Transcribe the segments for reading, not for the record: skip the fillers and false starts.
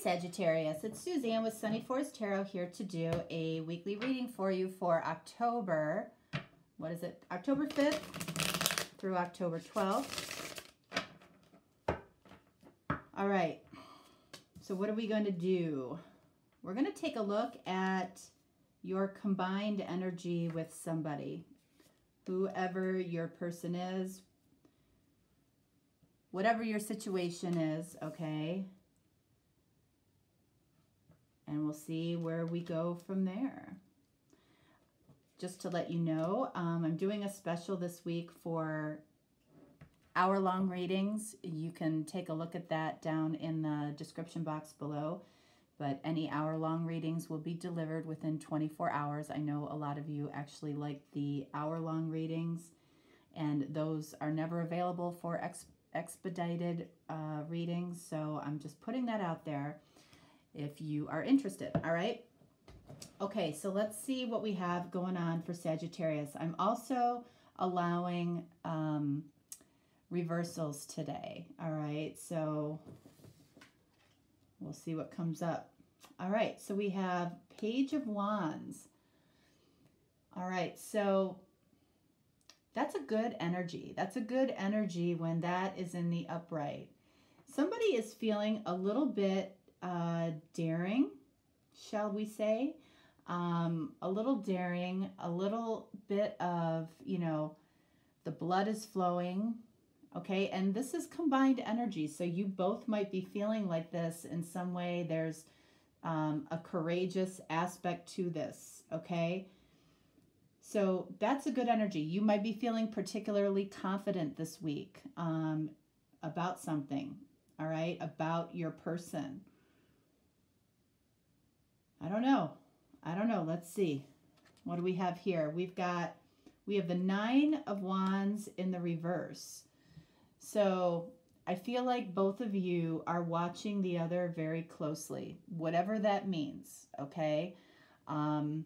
Sagittarius, it's Suzanne with Sunny Forest Tarot here to do a weekly reading for you for October, October 5th through October 12th. All right, so what are we going to do? We're going to take a look at your combined energy with somebody, whoever your person is, whatever your situation is, okay? And we'll see where we go from there. Just to let you know, I'm doing a special this week for hour-long readings. You can take a look at that down in the description box below. But any hour-long readings will be delivered within 24 hours. I know a lot of you actually like the hour-long readings, and those are never available for expedited readings. So I'm just putting that out there if you are interested. All right. Okay, so let's see what we have going on for Sagittarius. I'm also allowing reversals today. All right, so we'll see what comes up. All right, so we have Page of Wands. All right, so that's a good energy. That's a good energy when that is in the upright. Somebody is feeling a little bit daring, shall we say? A little daring, a little bit of, you know, the blood is flowing, okay? And this is combined energy, so you both might be feeling like this in some way. There's a courageous aspect to this, okay? So that's a good energy. You might be feeling particularly confident this week about something, all right? About your person. I don't know. Let's see. What do we have here? We have the Nine of Wands in the reverse. So I feel like both of you are watching the other very closely, whatever that means, okay? You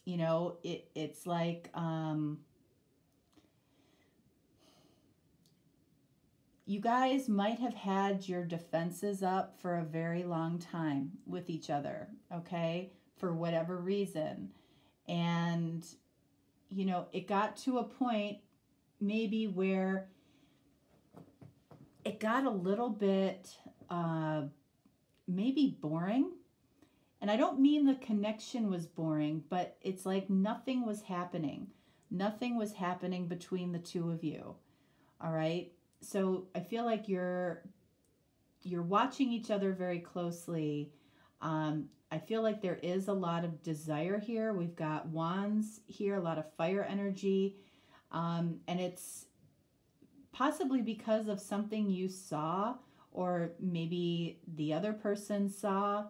know, it's like you guys might have had your defenses up for a very long time with each other, okay? For whatever reason. And, you know, it got to a point maybe where it got a little bit maybe boring. And I don't mean the connection was boring, but it's like nothing was happening. Nothing was happening between the two of you, all right? So I feel like you're watching each other very closely. I feel like there is a lot of desire here. We've got wands here, a lot of fire energy. And it's possibly because of something you saw, or maybe the other person saw.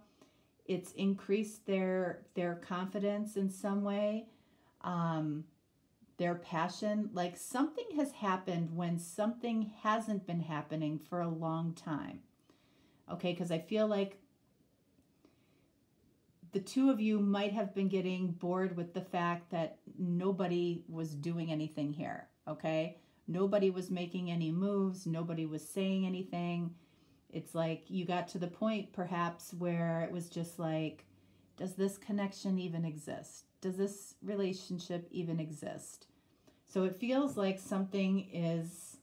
It's increased their confidence in some way. Their passion, like something has happened when something hasn't been happening for a long time. Okay, because I feel like the two of you might have been getting bored with the fact that nobody was doing anything here, okay? Nobody was making any moves. Nobody was saying anything. It's like you got to the point perhaps where it was just like, does this connection even exist? Does this relationship even exist? So it feels like something is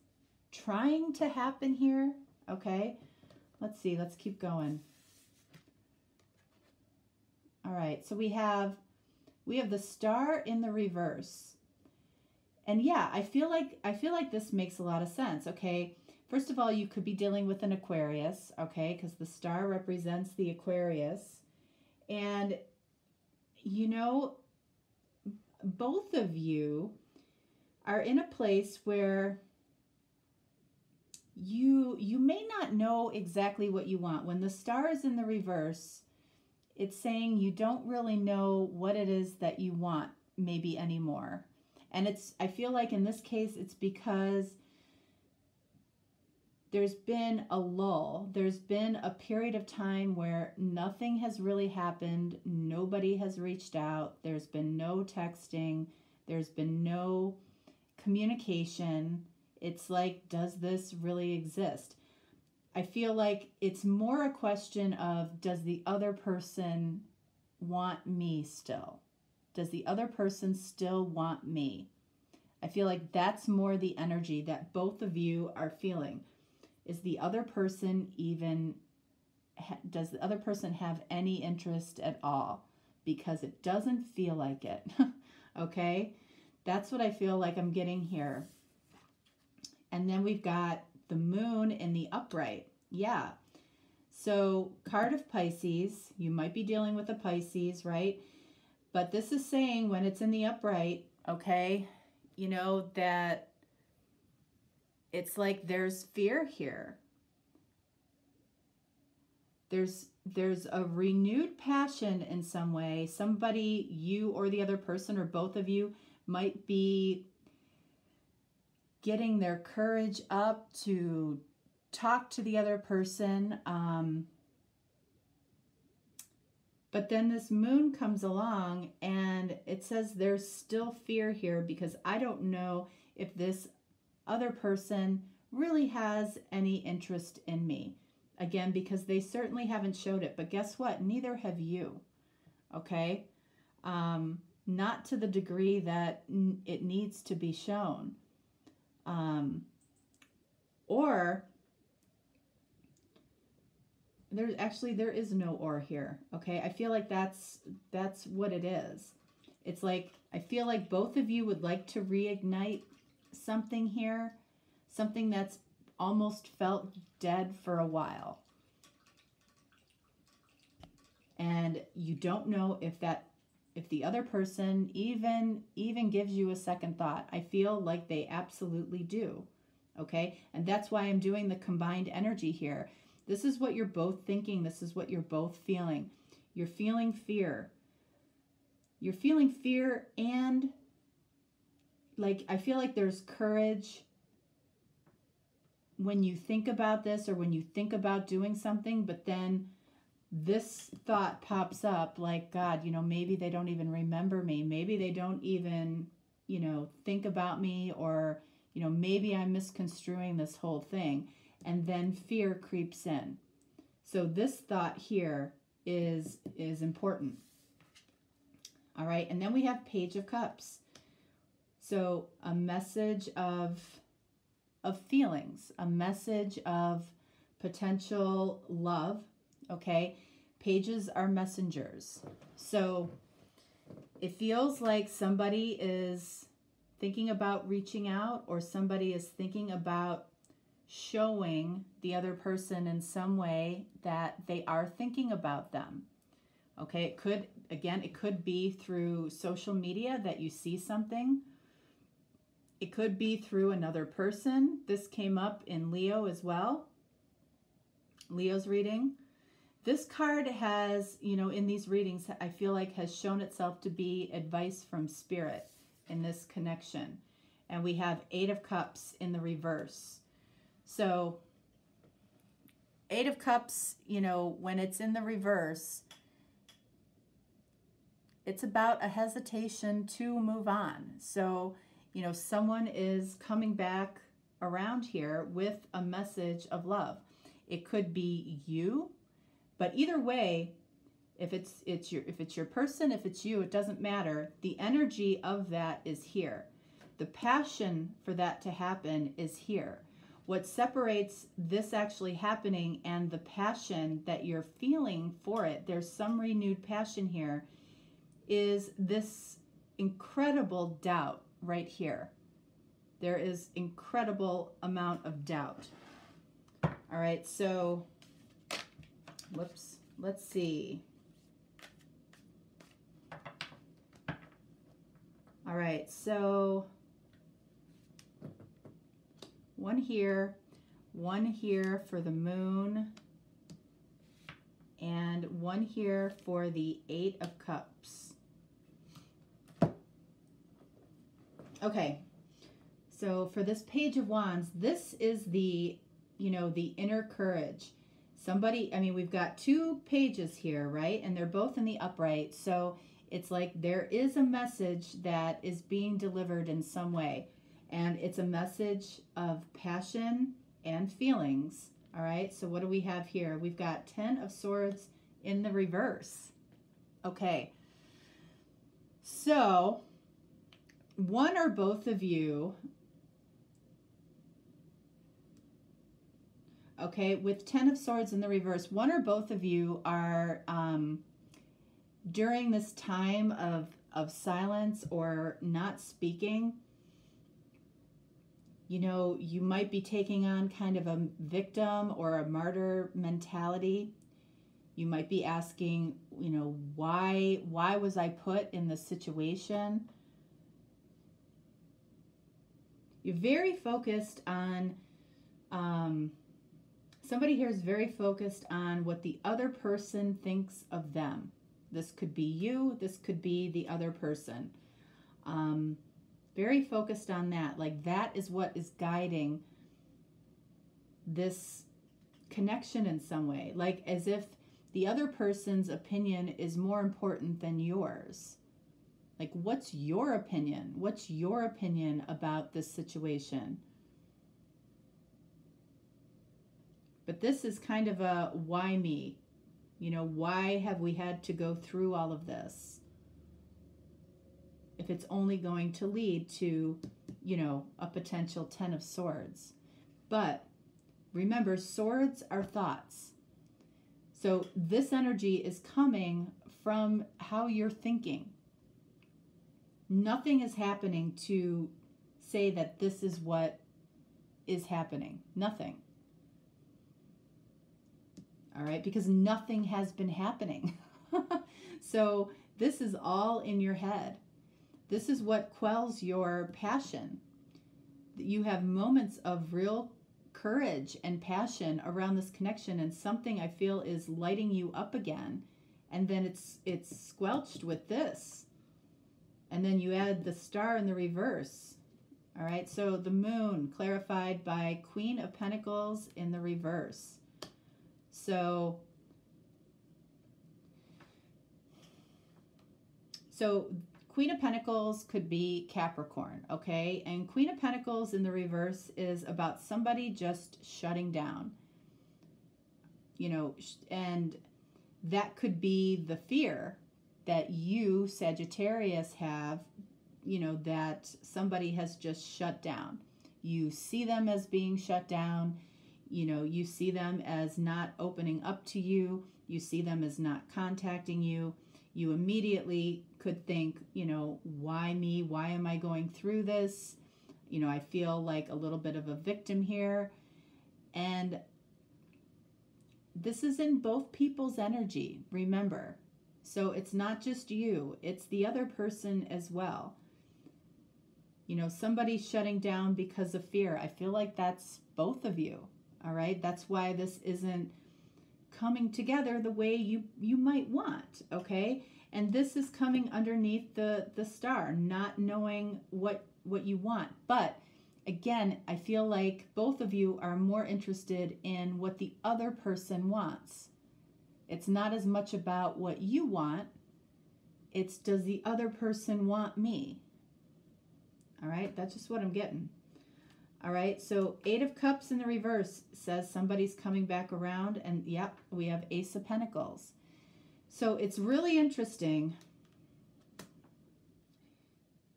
trying to happen here, okay? Let's see, let's keep going. All right, so we have the Star in the reverse. And yeah, I feel like this makes a lot of sense, okay? First of all, you could be dealing with an Aquarius, okay? Because the Star represents the Aquarius. And, you know, both of you are in a place where you may not know exactly what you want. When the Star is in the reverse, it's saying you don't really know what it is that you want maybe anymore. And I feel like in this case, it's because there's been a lull. There's been a period of time where nothing has really happened. Nobody has reached out. There's been no texting. There's been no communication. It's like, does this really exist? I feel like it's more a question of, does the other person want me still? Does the other person still want me? I feel like that's more the energy that both of you are feeling. Is the other person even, does the other person have any interest at all? Because it doesn't feel like it. Okay? That's what I feel like I'm getting here. And then we've got the moon in the upright. Yeah. So card of Pisces, you might be dealing with a Pisces, right? But this is saying when it's in the upright, okay, you know, that it's like there's fear here. There's a renewed passion in some way. Somebody, you or the other person or both of you, might be getting their courage up to talk to the other person. But then this moon comes along and it says there's still fear here, because I don't know if this other person really has any interest in me. Again, because they certainly haven't showed it. But guess what? Neither have you. Okay? Not to the degree that it needs to be shown. Or there is no or here. Okay? I feel like that's what it is. It's like, I feel like both of you would like to reignite something here. Something that's almost felt dead for a while. And you don't know if the other person even gives you a second thought. I feel like they absolutely do. Okay? And that's why I'm doing the combined energy here. This is what you're both thinking. This is what you're both feeling. You're feeling fear. You're feeling fear, and like, I feel like there's courage when you think about this, or when you think about doing something, but then this thought pops up like, God, you know, maybe they don't even remember me. Maybe they don't even, you know, think about me, or, you know, maybe I'm misconstruing this whole thing. And then fear creeps in. So this thought here is important. All right. And then we have Page of Cups. So a message of feelings, a message of potential love. Okay. Pages are messengers. So it feels like somebody is thinking about reaching out, or somebody is thinking about showing the other person in some way that they are thinking about them. Okay, it could be through social media that you see something. It could be through another person. This came up in Leo as well. Leo's reading. This card has, you know, in these readings, I feel like has shown itself to be advice from Spirit in this connection. And we have 8 of Cups in the reverse. So 8 of Cups, you know, when it's in the reverse, it's about a hesitation to move on. So, you know, someone is coming back around here with a message of love. It could be you, but either way, if it's your person, if it's you, it doesn't matter. The energy of that is here. The passion for that to happen is here. What separates this actually happening and the passion that you're feeling for it, there's some renewed passion here, is this incredible doubt right here. There is incredible amount of doubt. All right, so, whoops, let's see. All right, so one here for the moon, and one here for the 8 of Cups. Okay, so for this Page of Wands, this is the, you know, the inner courage. Somebody, I mean, we've got 2 pages here, right? And they're both in the upright. So it's like there is a message that is being delivered in some way. And it's a message of passion and feelings. All right, so what do we have here? We've got 10 of Swords in the reverse. Okay, so one or both of you, okay, with 10 of Swords in the reverse, one or both of you are, during this time of silence or not speaking, you know, you might be taking on kind of a victim or a martyr mentality. You might be asking, you know, why was I put in this situation? You're very focused on, somebody here is very focused on what the other person thinks of them. This could be you, this could be the other person. Very focused on that. Like that is what is guiding this connection in some way. Like as if the other person's opinion is more important than yours. Like what's your opinion? What's your opinion about this situation? But this is kind of a why me? You know, why have we had to go through all of this? If it's only going to lead to, you know, a potential 10 of Swords. But remember, swords are thoughts. So this energy is coming from how you're thinking. Nothing is happening to say that this is what is happening. Nothing. All right, because nothing has been happening. So this is all in your head. This is what quells your passion. You have moments of real courage and passion around this connection, and something I feel is lighting you up again, and then it's squelched with this. And then you add the Star in the reverse. All right, so the Moon clarified by Queen of Pentacles in the reverse. So Queen of Pentacles could be Capricorn, okay? And Queen of Pentacles in the reverse is about somebody just shutting down. You know, and that could be the fear that you, Sagittarius, have, you know, that somebody has just shut down. You see them as being shut down. You know, you see them as not opening up to you. You see them as not contacting you. You immediately could think, you know, why me? Why am I going through this? You know, I feel like a little bit of a victim here. And this is in both people's energy, remember. So it's not just you, it's the other person as well. You know, somebody's shutting down because of fear. I feel like that's both of you, all right? That's why this isn't coming together the way you might want, okay? And this is coming underneath the Star, not knowing what you want. But again, I feel like both of you are more interested in what the other person wants. It's not as much about what you want. It's, does the other person want me? All right, that's just what I'm getting. All right, so 8 of Cups in the reverse says somebody's coming back around, and yep, we have Ace of Pentacles. So it's really interesting.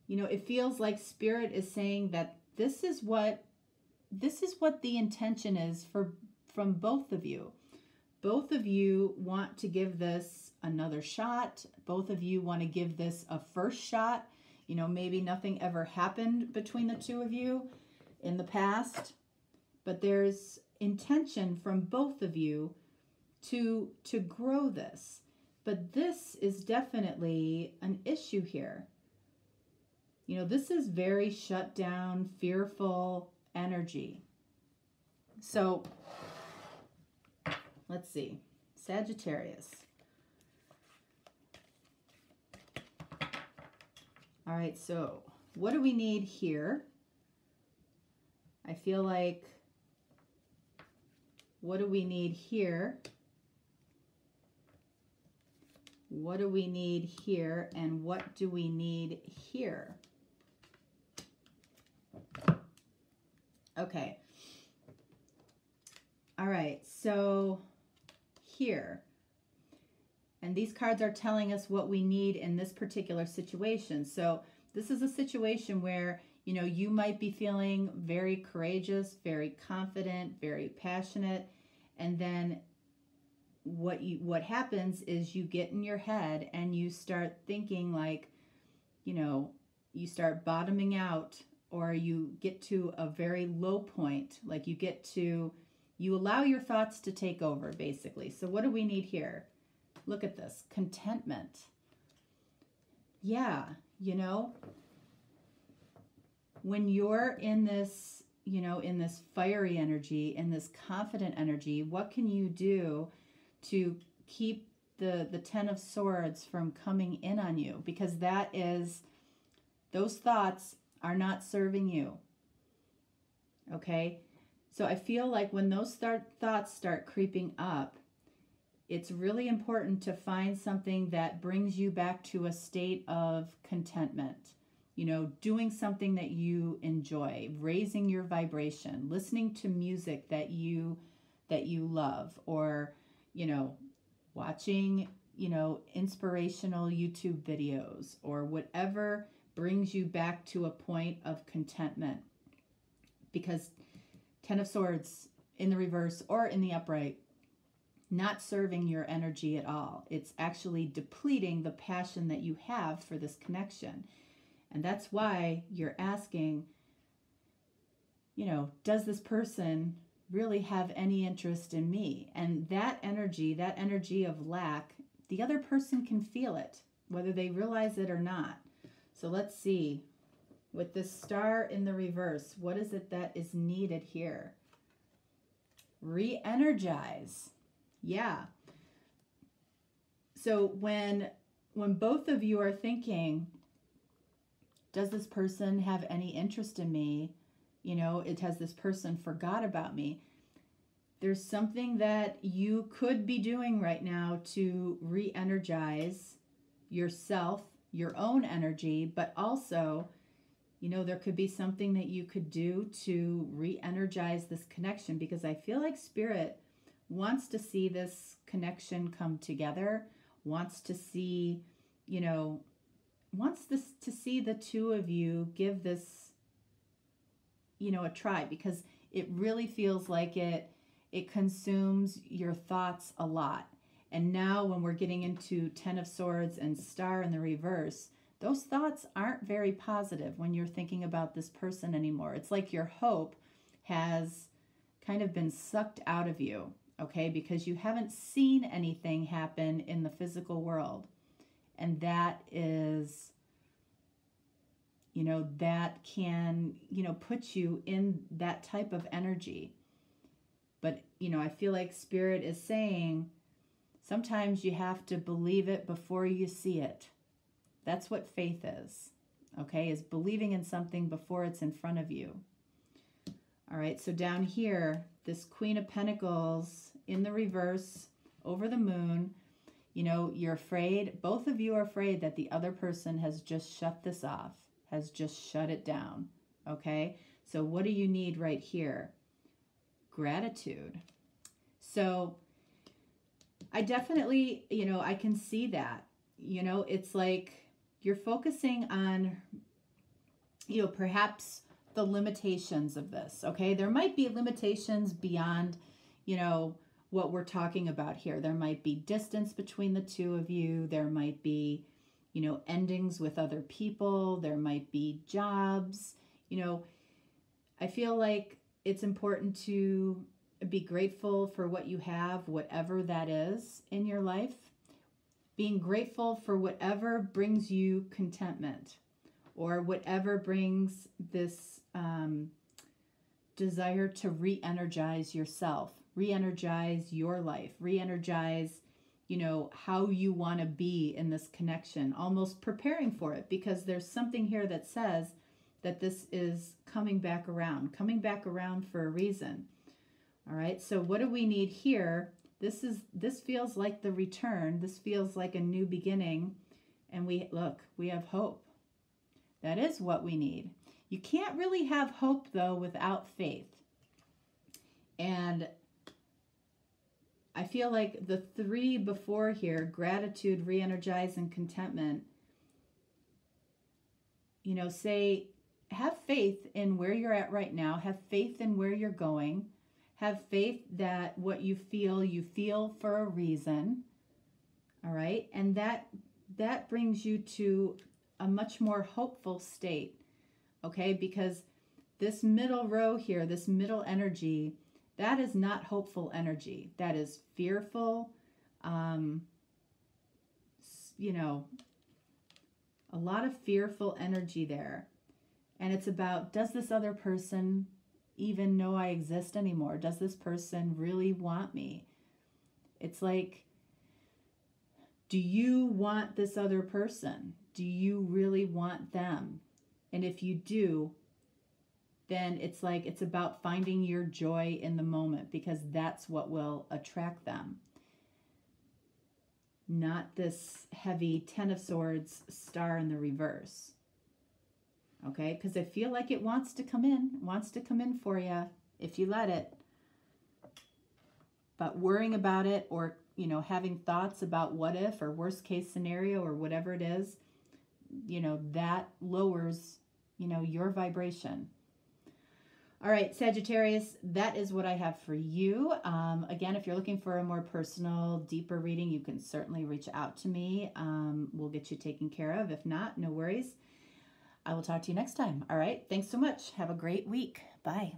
You know, it feels like Spirit is saying that this is what the intention is from both of you. Both of you want to give this another shot. Both of you want to give this a first shot. You know, maybe nothing ever happened between the two of you in the past, but there's intention from both of you to grow this. But this is definitely an issue here. You know, this is very shut down, fearful energy. So let's see, Sagittarius. All right, so what do we need here? I feel like, what do we need here? What do we need here? And what do we need here? Okay. All right, so here, and these cards are telling us what we need in this particular situation. So this is a situation where, you know, you might be feeling very courageous, very confident, very passionate, and then what happens is you get in your head and you start thinking like, you know, you start bottoming out, or you get to a very low point. Like you allow your thoughts to take over, basically. So what do we need here? Look at this, contentment. Yeah, you know, when you're in this, you know, in this fiery energy, in this confident energy, what can you do to keep the Ten of Swords from coming in on you? Because those thoughts are not serving you. Okay? So I feel like when those thoughts start creeping up, it's really important to find something that brings you back to a state of contentment. You know, doing something that you enjoy, raising your vibration, listening to music that you love, or, you know, watching, you know, inspirational YouTube videos, or whatever brings you back to a point of contentment. Because Ten of Swords in the reverse or in the upright, not serving your energy at all. It's actually depleting the passion that you have for this connection. And that's why you're asking, you know, does this person really have any interest in me? And that energy of lack, the other person can feel it, whether they realize it or not. So let's see, with this star in the reverse, what is it that is needed here? Re-energize. Yeah. So when both of you are thinking, does this person have any interest in me? You know, has this person forgot about me? There's something that you could be doing right now to re-energize yourself, your own energy, but also, you know, there could be something that you could do to re-energize this connection, because I feel like Spirit wants to see this connection come together, wants to see, you know, to see the two of you give this, you know, a try, because it really feels like it consumes your thoughts a lot. And now when we're getting into Ten of Swords and Star in the reverse, those thoughts aren't very positive when you're thinking about this person anymore. It's like your hope has kind of been sucked out of you, okay? Because you haven't seen anything happen in the physical world. And that is, you know, that can, you know, put you in that type of energy. But, you know, I feel like Spirit is saying sometimes you have to believe it before you see it. That's what faith is, okay? Is believing in something before it's in front of you. All right, so down here, this Queen of Pentacles in the reverse over the moon, you know, you're afraid, both of you are afraid that the other person has just shut this off, has just shut it down, okay? So what do you need right here? Gratitude. So I definitely, you know, I can see that. You know, it's like you're focusing on, you know, perhaps the limitations of this, okay? There might be limitations beyond, you know, what we're talking about here. There might be distance between the two of you. There might be, you know, endings with other people. There might be jobs. You know, I feel like it's important to be grateful for what you have, whatever that is in your life. Being grateful for whatever brings you contentment, or whatever brings this desire to re-energize yourself, re-energize your life, re-energize, you know, how you want to be in this connection, almost preparing for it, because there's something here that says that this is coming back around for a reason. All right, so what do we need here? This feels like the return. This feels like a new beginning. And we have hope. That is what we need. You can't really have hope, though, without faith. And I feel like the 3 before here, gratitude, re-energize, and contentment, you know, say, have faith in where you're at right now. Have faith in where you're going. Have faith that what you feel for a reason. All right. And that brings you to a much more hopeful state. Okay. Because this middle row here, this middle energy, that is not hopeful energy. That is fearful. You know, a lot of fearful energy there. And it's about, does this other person even know I exist anymore? Does this person really want me? It's like, do you want this other person? Do you really want them? And if you do, then it's like, it's about finding your joy in the moment, because that's what will attract them. Not this heavy 10 of Swords star in the reverse. Okay, because I feel like it wants to come in for you if you let it. But worrying about it, or, you know, having thoughts about what if or worst case scenario or whatever it is, you know, that lowers, you know, your vibration. All right, Sagittarius, that is what I have for you. Again, if you're looking for a more personal, deeper reading, you can certainly reach out to me. We'll get you taken care of. If not, no worries. I will talk to you next time. All right. Thanks so much. Have a great week. Bye.